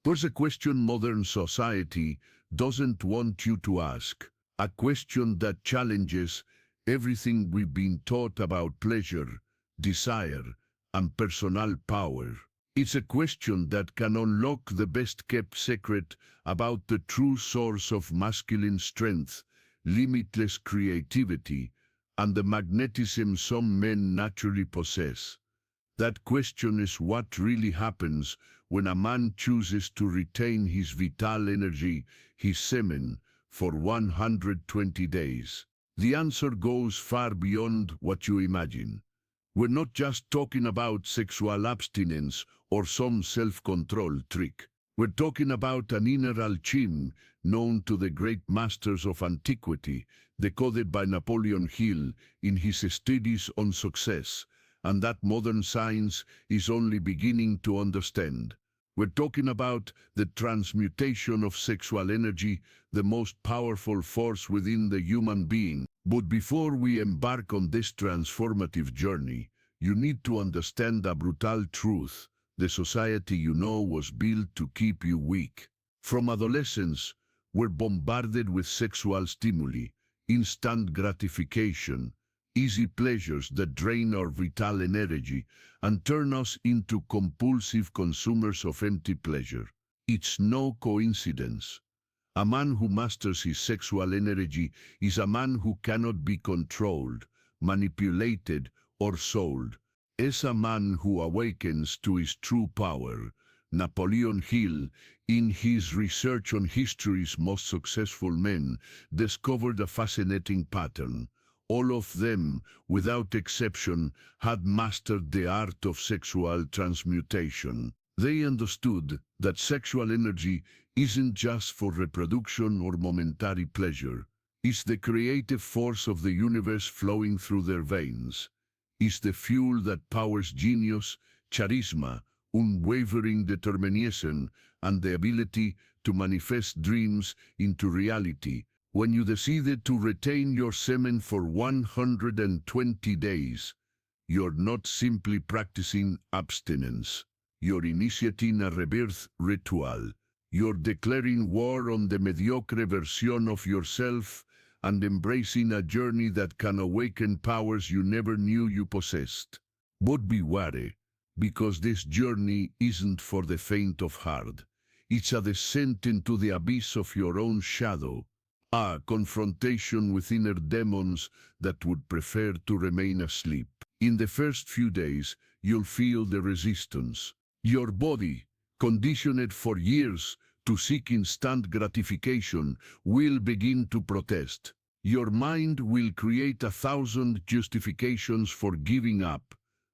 There's a question modern society doesn't want you to ask, a question that challenges everything we've been taught about pleasure, desire, and personal power. It's a question that can unlock the best-kept secret about the true source of masculine strength, limitless creativity, and the magnetism some men naturally possess. That question is what really happens when a man chooses to retain his vital energy, his semen, for 120 days. The answer goes far beyond what you imagine. We're not just talking about sexual abstinence or some self-control trick. We're talking about an inner alchemy known to the great masters of antiquity, decoded by Napoleon Hill in his studies on success, and that modern science is only beginning to understand. We're talking about the transmutation of sexual energy, the most powerful force within the human being. But before we embark on this transformative journey, you need to understand a brutal truth. The society you know was built to keep you weak. From adolescence, we're bombarded with sexual stimuli, instant gratification, easy pleasures that drain our vital energy and turn us into compulsive consumers of empty pleasure. It's no coincidence. A man who masters his sexual energy is a man who cannot be controlled, manipulated, or sold. Is a man who awakens to his true power. Napoleon Hill, in his research on history's most successful men, discovered a fascinating pattern. All of them, without exception, had mastered the art of sexual transmutation. They understood that sexual energy isn't just for reproduction or momentary pleasure. It's the creative force of the universe flowing through their veins. It's the fuel that powers genius, charisma, unwavering determination, and the ability to manifest dreams into reality. When you decided to retain your semen for 120 days, you're not simply practicing abstinence. You're initiating a rebirth ritual. You're declaring war on the mediocre version of yourself and embracing a journey that can awaken powers you never knew you possessed. But be wary, because this journey isn't for the faint of heart. It's a descent into the abyss of your own shadow, a confrontation with inner demons that would prefer to remain asleep. In the first few days, you'll feel the resistance. Your body, conditioned for years to seek instant gratification, will begin to protest. Your mind will create 1,000 justifications for giving up.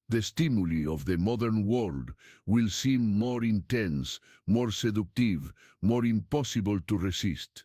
The stimuli of the modern world will seem more intense, more seductive, more impossible to resist.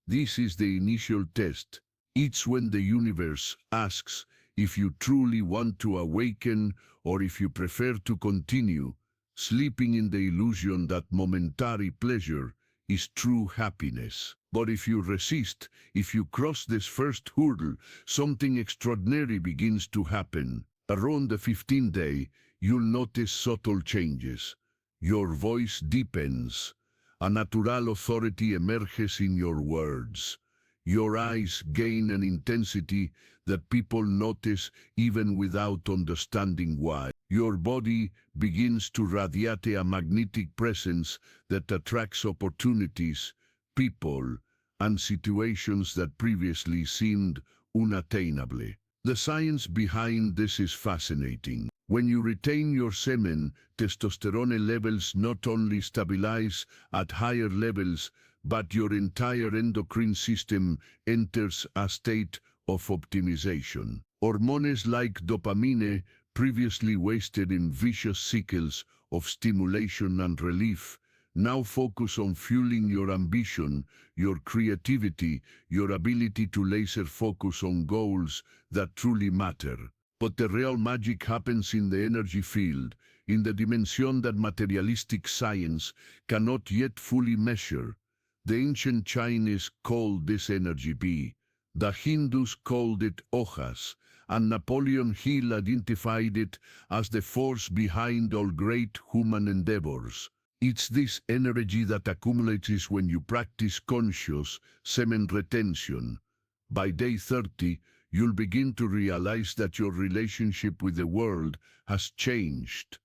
This is the initial test. It's when the universe asks if you truly want to awaken or if you prefer to continue sleeping in the illusion that momentary pleasure is true happiness. But if you resist, if you cross this first hurdle, something extraordinary begins to happen. Around the 15th day, you'll notice subtle changes. Your voice deepens. A natural authority emerges in your words. Your eyes gain an intensity that people notice even without understanding why. Your body begins to radiate a magnetic presence that attracts opportunities, people, and situations that previously seemed unattainable. The science behind this is fascinating. When you retain your semen, testosterone levels not only stabilize at higher levels, but your entire endocrine system enters a state of optimization. Hormones like dopamine, previously wasted in vicious cycles of stimulation and relief, now focus on fueling your ambition, your creativity, your ability to laser focus on goals that truly matter. But the real magic happens in the energy field, in the dimension that materialistic science cannot yet fully measure. The ancient Chinese called this energy Bi, the Hindus called it Ojas, and Napoleon Hill identified it as the force behind all great human endeavors. It's this energy that accumulates when you practice conscious semen retention. By day 30, you'll begin to realize that your relationship with the world has changed.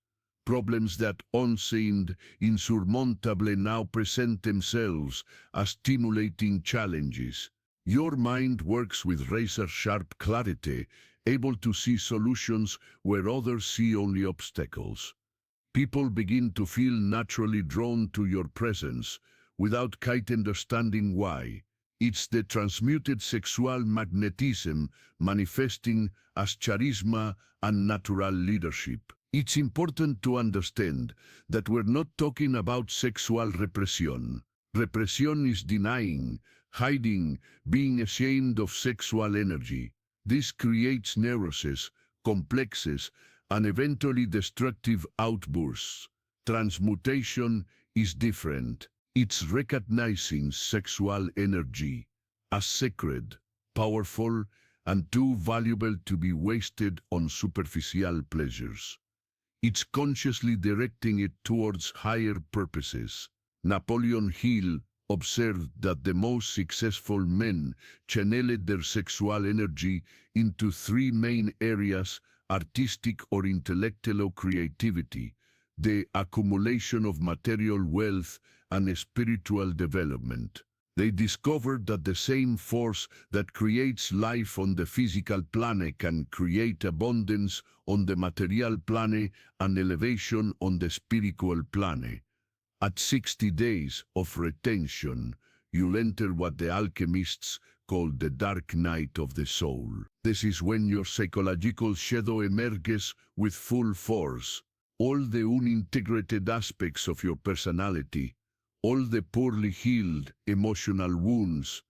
Problems that once seemed insurmountable now present themselves as stimulating challenges. Your mind works with razor-sharp clarity, able to see solutions where others see only obstacles. People begin to feel naturally drawn to your presence, without quite understanding why. It's the transmuted sexual magnetism manifesting as charisma and natural leadership. It's important to understand that we're not talking about sexual repression. Repression is denying, hiding, being ashamed of sexual energy. This creates neuroses, complexes, and eventually destructive outbursts. Transmutation is different. It's recognizing sexual energy as sacred, powerful, and too valuable to be wasted on superficial pleasures. It's consciously directing it towards higher purposes. Napoleon Hill observed that the most successful men channeled their sexual energy into three main areas: artistic or intellectual creativity, the accumulation of material wealth, and spiritual development. They discovered that the same force that creates life on the physical plane can create abundance on the material plane and elevation on the spiritual plane. At 60 days of retention, you'll enter what the alchemists call the dark night of the soul. This is when your psychological shadow emerges with full force. All the unintegrated aspects of your personality, all the poorly healed emotional wounds,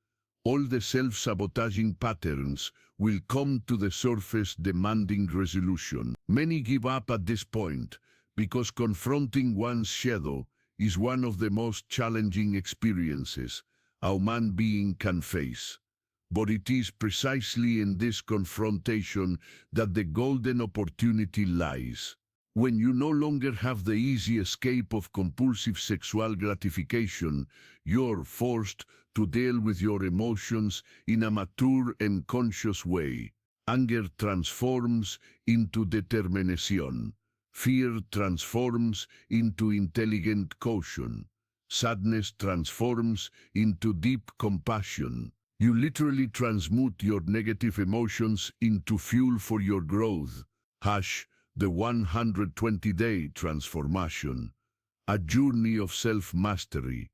all the self-sabotaging patterns will come to the surface demanding resolution. Many give up at this point because confronting one's shadow is one of the most challenging experiences a human being can face. But it is precisely in this confrontation that the golden opportunity lies. When you no longer have the easy escape of compulsive sexual gratification, you're forced to deal with your emotions in a mature and conscious way. Anger transforms into determination. Fear transforms into intelligent caution. Sadness transforms into deep compassion. You literally transmute your negative emotions into fuel for your growth. The 120-day transformation, a journey of self-mastery.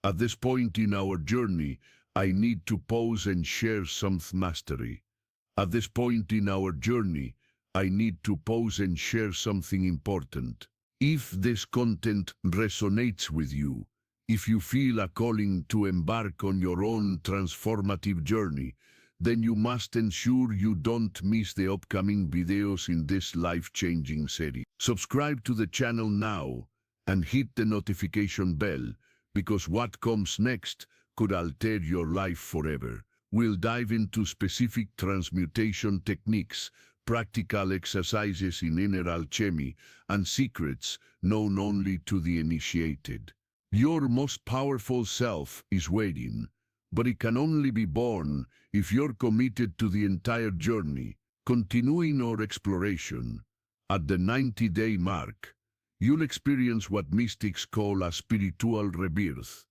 At this point in our journey, I need to pause and share some mastery. At this point in our journey, I need to pause and share something important. If this content resonates with you, if you feel a calling to embark on your own transformative journey, then you must ensure you don't miss the upcoming videos in this life-changing series. Subscribe to the channel now and hit the notification bell, because what comes next could alter your life forever. We'll dive into specific transmutation techniques, practical exercises in inner alchemy, and secrets known only to the initiated. Your most powerful self is waiting, but it can only be born if you're committed to the entire journey, continuing our exploration. At the 90-day mark, you'll experience what mystics call a spiritual rebirth.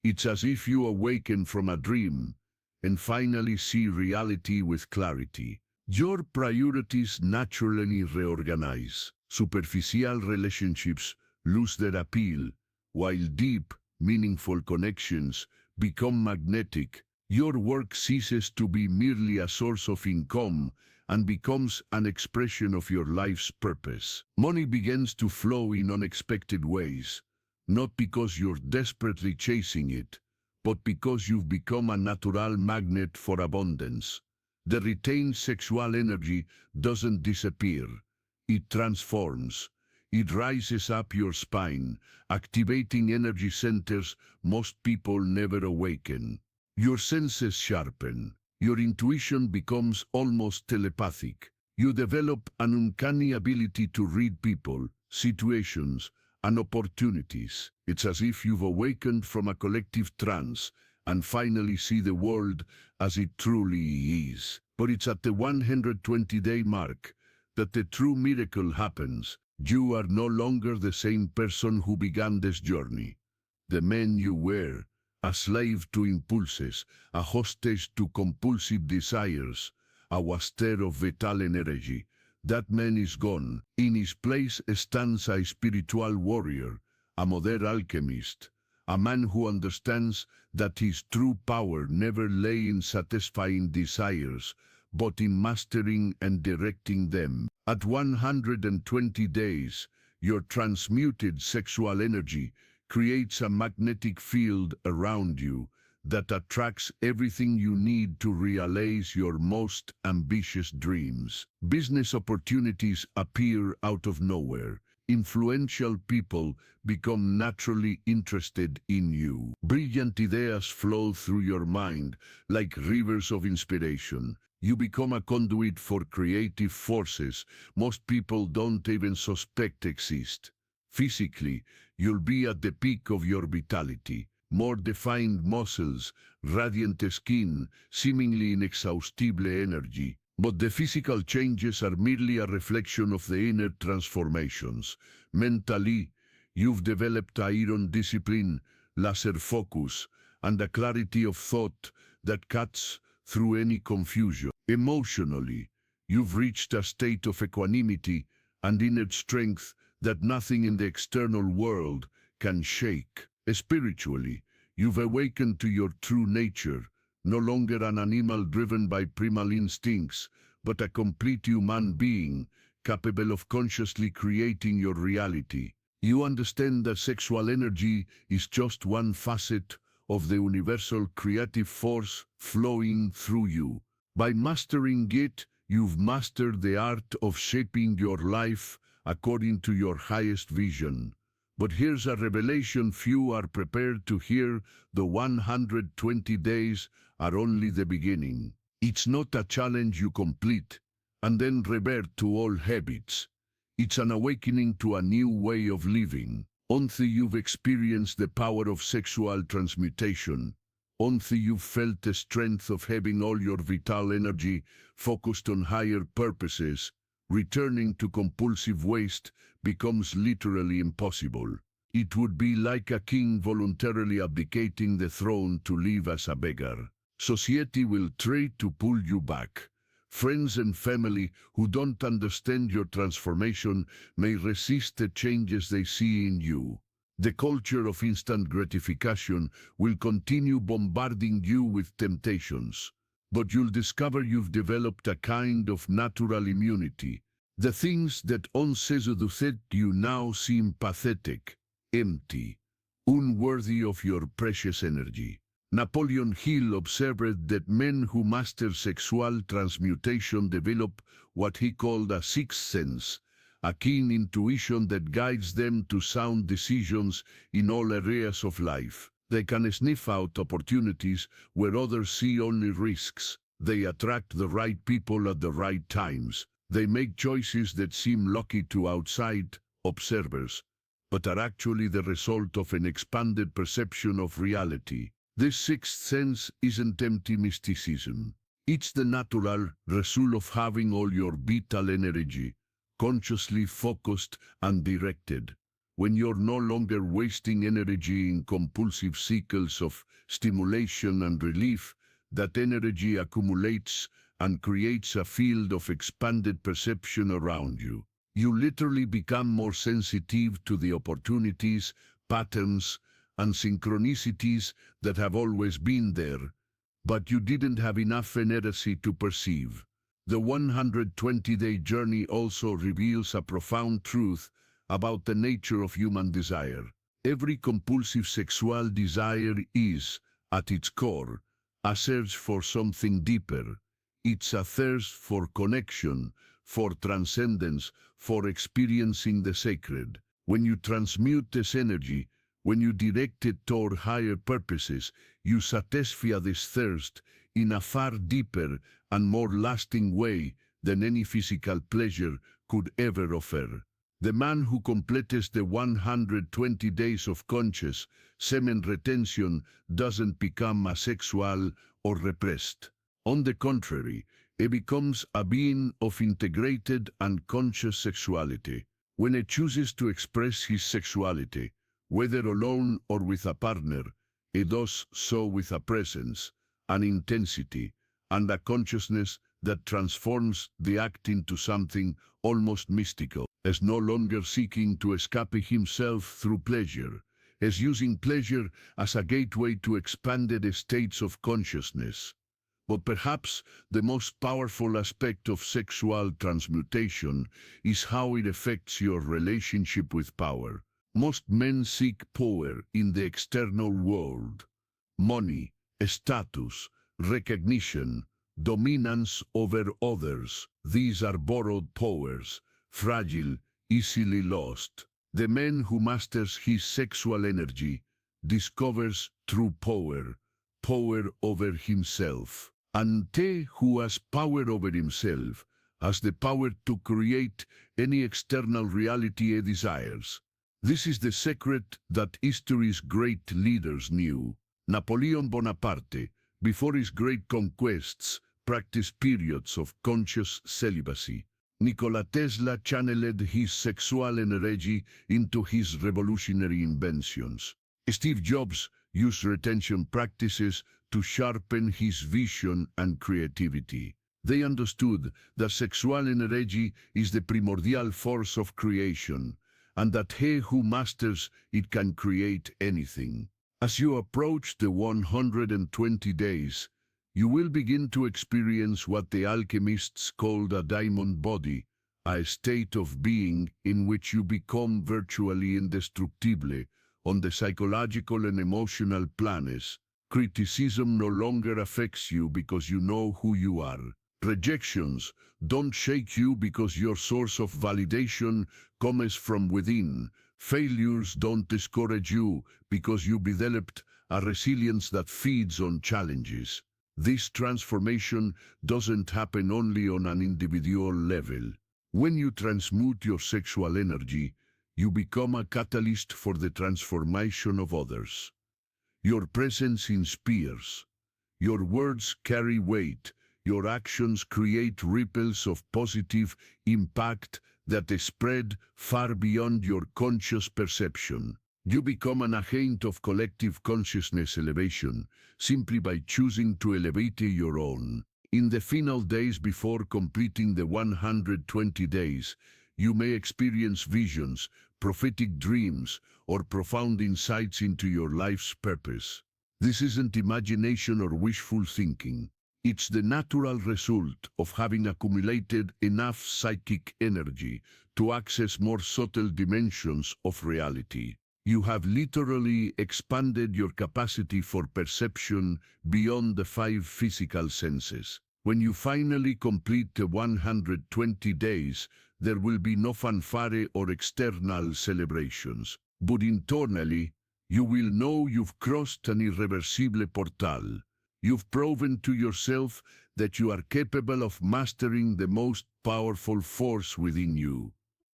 It's as if you awaken from a dream and finally see reality with clarity. Your priorities naturally reorganize. Superficial relationships lose their appeal, while deep, meaningful connections become magnetic. Your work ceases to be merely a source of income and becomes an expression of your life's purpose. Money begins to flow in unexpected ways, not because you're desperately chasing it, but because you've become a natural magnet for abundance. The retained sexual energy doesn't disappear. It transforms. It rises up your spine, activating energy centers most people never awaken. Your senses sharpen. Your intuition becomes almost telepathic. You develop an uncanny ability to read people, situations, and opportunities. It's as if you've awakened from a collective trance and finally see the world as it truly is. But it's at the 120-day mark that the true miracle happens. You are no longer the same person who began this journey. The man you were, a slave to impulses, a hostage to compulsive desires, a waster of vital energy, that man is gone. In his place stands a spiritual warrior, a modern alchemist, a man who understands that his true power never lay in satisfying desires, but in mastering and directing them. At 120 days, your transmuted sexual energy creates a magnetic field around you that attracts everything you need to realize your most ambitious dreams. Business opportunities appear out of nowhere. Influential people become naturally interested in you. Brilliant ideas flow through your mind like rivers of inspiration. You become a conduit for creative forces most people don't even suspect exist. Physically, you'll be at the peak of your vitality. More defined muscles, radiant skin, seemingly inexhaustible energy. But the physical changes are merely a reflection of the inner transformations. Mentally, you've developed iron discipline, laser focus, and a clarity of thought that cuts through any confusion. Emotionally, you've reached a state of equanimity and inner strength that nothing in the external world can shake. Spiritually, you've awakened to your true nature, no longer an animal driven by primal instincts, but a complete human being, capable of consciously creating your reality. You understand that sexual energy is just one facet of the universal creative force flowing through you. By mastering it, you've mastered the art of shaping your life according to your highest vision. But here's a revelation few are prepared to hear: the 120 days are only the beginning. It's not a challenge you complete and then revert to old habits. It's an awakening to a new way of living. Once you've experienced the power of sexual transmutation, once you've felt the strength of having all your vital energy focused on higher purposes, returning to compulsive waste becomes literally impossible. It would be like a king voluntarily abdicating the throne to live as a beggar. Society will try to pull you back. Friends and family who don't understand your transformation may resist the changes they see in you. The culture of instant gratification will continue bombarding you with temptations. But you'll discover you've developed a kind of natural immunity. The things that once seduced you now seem pathetic, empty, unworthy of your precious energy. Napoleon Hill observed that men who master sexual transmutation develop what he called a sixth sense, a keen intuition that guides them to sound decisions in all areas of life. They can sniff out opportunities where others see only risks. They attract the right people at the right times. They make choices that seem lucky to outside observers, but are actually the result of an expanded perception of reality. This sixth sense isn't empty mysticism. It's the natural result of having all your vital energy consciously focused and directed. When you're no longer wasting energy in compulsive cycles of stimulation and relief, that energy accumulates and creates a field of expanded perception around you. You literally become more sensitive to the opportunities, patterns, and synchronicities that have always been there, but you didn't have enough inerrancy to perceive. The 120-day journey also reveals a profound truth about the nature of human desire. Every compulsive sexual desire is, at its core, a search for something deeper. It's a thirst for connection, for transcendence, for experiencing the sacred. When you transmute this energy, when you direct it toward higher purposes, you satisfy this thirst in a far deeper and more lasting way than any physical pleasure could ever offer. The man who completes the 120 days of conscious semen retention doesn't become asexual or repressed. On the contrary, he becomes a being of integrated and conscious sexuality. When he chooses to express his sexuality, whether alone or with a partner, he does so with a presence, an intensity, and a consciousness that transforms the act into something almost mystical. Is no longer seeking to escape himself through pleasure, is using pleasure as a gateway to expanded states of consciousness. But perhaps the most powerful aspect of sexual transmutation is how it affects your relationship with power. Most men seek power in the external world. Money, status, recognition, dominance over others. These are borrowed powers, fragile, easily lost. The man who masters his sexual energy discovers true power, power over himself. And he who has power over himself has the power to create any external reality he desires. This is the secret that history's great leaders knew. Napoleon Bonaparte, before his great conquests, practiced periods of conscious celibacy. Nikola Tesla channeled his sexual energy into his revolutionary inventions. Steve Jobs used retention practices to sharpen his vision and creativity. They understood that sexual energy is the primordial force of creation, and that he who masters it can create anything. As you approach the 120 days, you will begin to experience what the alchemists called a diamond body, a state of being in which you become virtually indestructible on the psychological and emotional planes. Criticism no longer affects you because you know who you are. Rejections don't shake you because your source of validation comes from within. Failures don't discourage you because you developed a resilience that feeds on challenges. This transformation doesn't happen only on an individual level. When you transmute your sexual energy, you become a catalyst for the transformation of others. Your presence inspires. Your words carry weight. Your actions create ripples of positive impact that spread far beyond your conscious perception. You become an agent of collective consciousness elevation simply by choosing to elevate your own. In the final days before completing the 120 days, you may experience visions, prophetic dreams, or profound insights into your life's purpose. This isn't imagination or wishful thinking. It's the natural result of having accumulated enough psychic energy to access more subtle dimensions of reality. You have literally expanded your capacity for perception beyond the 5 physical senses. When you finally complete the 120 days, there will be no fanfare or external celebrations. But internally, you will know you've crossed an irreversible portal. You've proven to yourself that you are capable of mastering the most powerful force within you.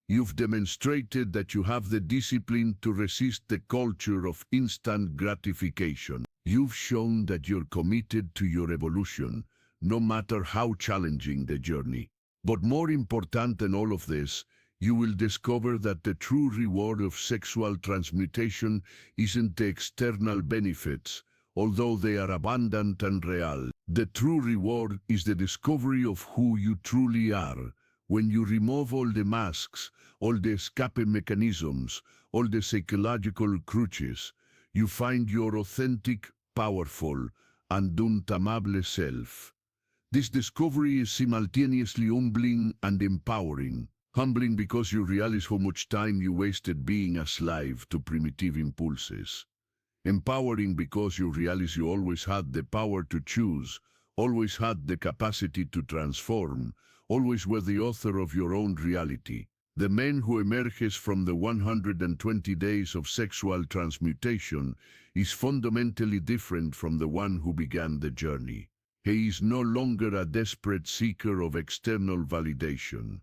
You've demonstrated that you have the discipline to resist the culture of instant gratification. You've shown that you're committed to your evolution, no matter how challenging the journey. But more important than all of this, you will discover that the true reward of sexual transmutation isn't the external benefits, although they are abundant and real. The true reward is the discovery of who you truly are. When you remove all the masks, all the escape mechanisms, all the psychological crutches, you find your authentic, powerful, and untamable self. This discovery is simultaneously humbling and empowering. Humbling because you realize how much time you wasted being a slave to primitive impulses. Empowering because you realize you always had the power to choose, always had the capacity to transform, always were the author of your own reality. The man who emerges from the 120 days of sexual transmutation is fundamentally different from the one who began the journey. He is no longer a desperate seeker of external validation.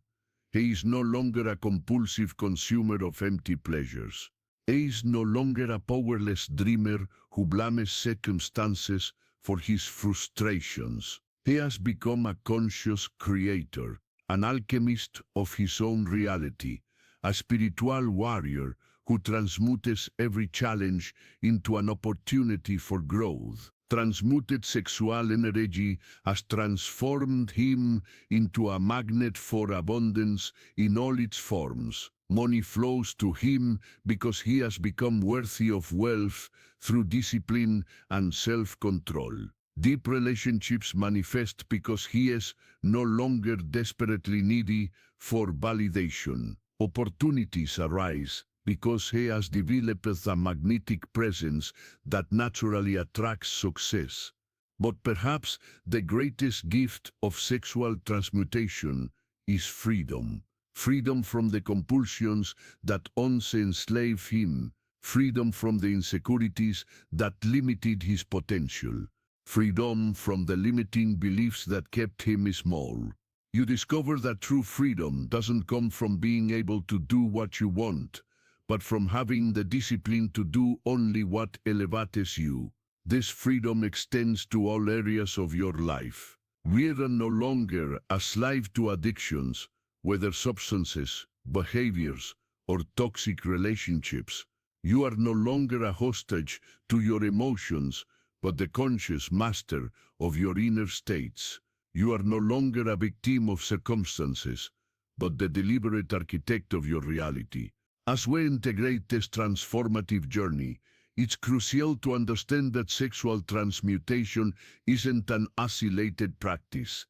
He is no longer a compulsive consumer of empty pleasures. He is no longer a powerless dreamer who blames circumstances for his frustrations. He has become a conscious creator, an alchemist of his own reality, a spiritual warrior who transmutes every challenge into an opportunity for growth. Transmuted sexual energy has transformed him into a magnet for abundance in all its forms. Money flows to him because he has become worthy of wealth through discipline and self-control. Deep relationships manifest because he is no longer desperately needy for validation. Opportunities arise because he has developed a magnetic presence that naturally attracts success. But perhaps the greatest gift of sexual transmutation is freedom. Freedom from the compulsions that once enslaved him. Freedom from the insecurities that limited his potential. Freedom from the limiting beliefs that kept him small. You discover that true freedom doesn't come from being able to do what you want, but from having the discipline to do only what elevates you. This freedom extends to all areas of your life. We are no longer a slave to addictions, whether substances, behaviors, or toxic relationships. You are no longer a hostage to your emotions, but the conscious master of your inner states. You are no longer a victim of circumstances, but the deliberate architect of your reality. As we integrate this transformative journey, it's crucial to understand that sexual transmutation isn't an isolated practice.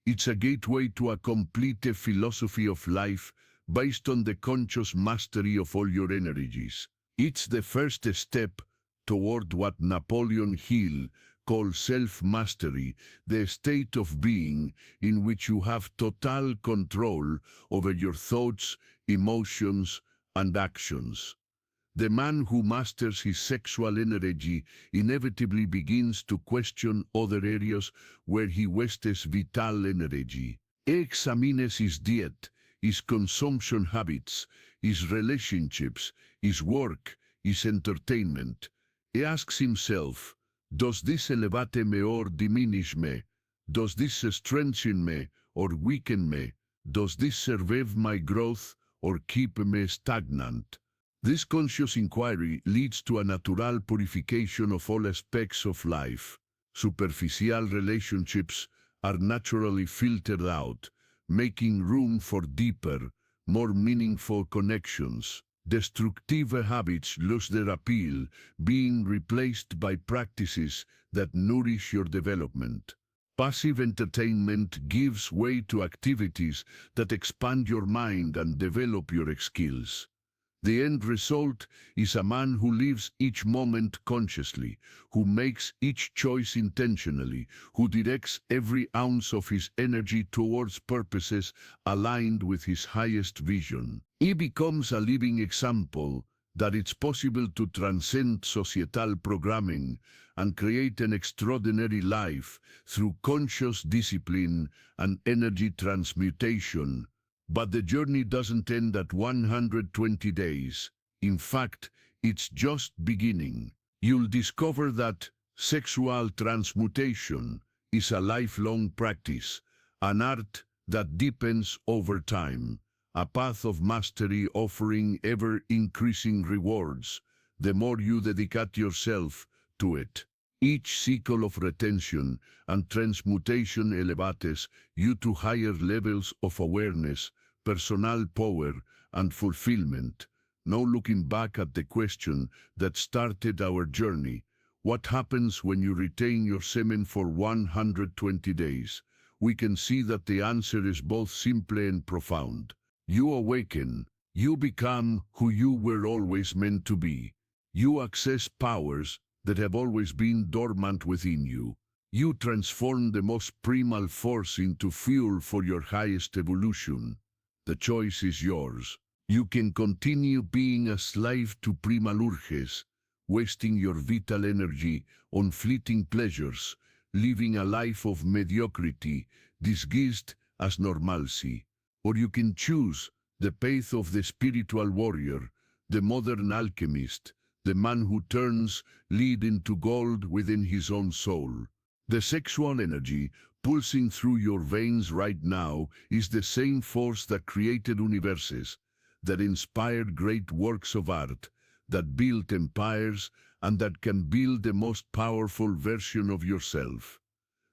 It's a gateway to a complete philosophy of life based on the conscious mastery of all your energies. It's the first step toward what Napoleon Hill called self-mastery, the state of being in which you have total control over your thoughts, emotions, and actions. The man who masters his sexual energy inevitably begins to question other areas where he wastes vital energy. He examines his diet, his consumption habits, his relationships, his work, his entertainment. He asks himself, does this elevate me or diminish me? Does this strengthen me or weaken me? Does this serve my growth or keep me stagnant? This conscious inquiry leads to a natural purification of all aspects of life. Superficial relationships are naturally filtered out, making room for deeper, more meaningful connections. Destructive habits lose their appeal, being replaced by practices that nourish your development. Passive entertainment gives way to activities that expand your mind and develop your skills. The end result is a man who lives each moment consciously, who makes each choice intentionally, who directs every ounce of his energy towards purposes aligned with his highest vision. He becomes a living example that it's possible to transcend societal programming and create an extraordinary life through conscious discipline and energy transmutation. But the journey doesn't end at 120 days. In fact, it's just beginning. You'll discover that sexual transmutation is a lifelong practice, an art that deepens over time, a path of mastery offering ever-increasing rewards, the more you dedicate yourself to it. Each cycle of retention and transmutation elevates you to higher levels of awareness, personal power, and fulfillment. Now looking back at the question that started our journey, what happens when you retain your semen for 120 days? We can see that the answer is both simple and profound. You awaken. You become who you were always meant to be. You access powers that have always been dormant within you. You transform the most primal force into fuel for your highest evolution. The choice is yours. You can continue being a slave to primal urges, wasting your vital energy on fleeting pleasures, living a life of mediocrity, disguised as normalcy. Or you can choose the path of the spiritual warrior, the modern alchemist, the man who turns lead into gold within his own soul. The sexual energy pulsing through your veins right now is the same force that created universes, that inspired great works of art, that built empires, and that can build the most powerful version of yourself.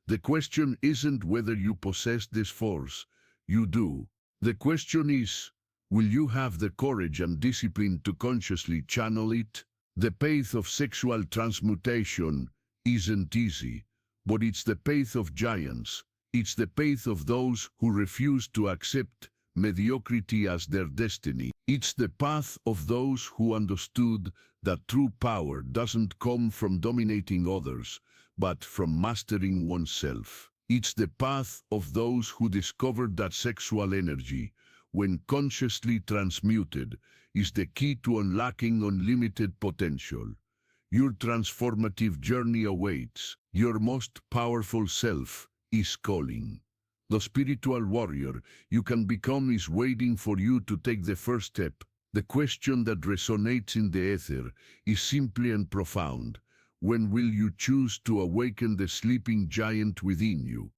The question isn't whether you possess this force. You do. The question is, will you have the courage and discipline to consciously channel it? The path of sexual transmutation isn't easy, but it's the path of giants. It's the path of those who refuse to accept mediocrity as their destiny. It's the path of those who understood that true power doesn't come from dominating others, but from mastering oneself. It's the path of those who discovered that sexual energy, when consciously transmuted, is the key to unlocking unlimited potential. Your transformative journey awaits. Your most powerful self is calling. The spiritual warrior you can become is waiting for you to take the first step. The question that resonates in the ether is simply and profound. When will you choose to awaken the sleeping giant within you?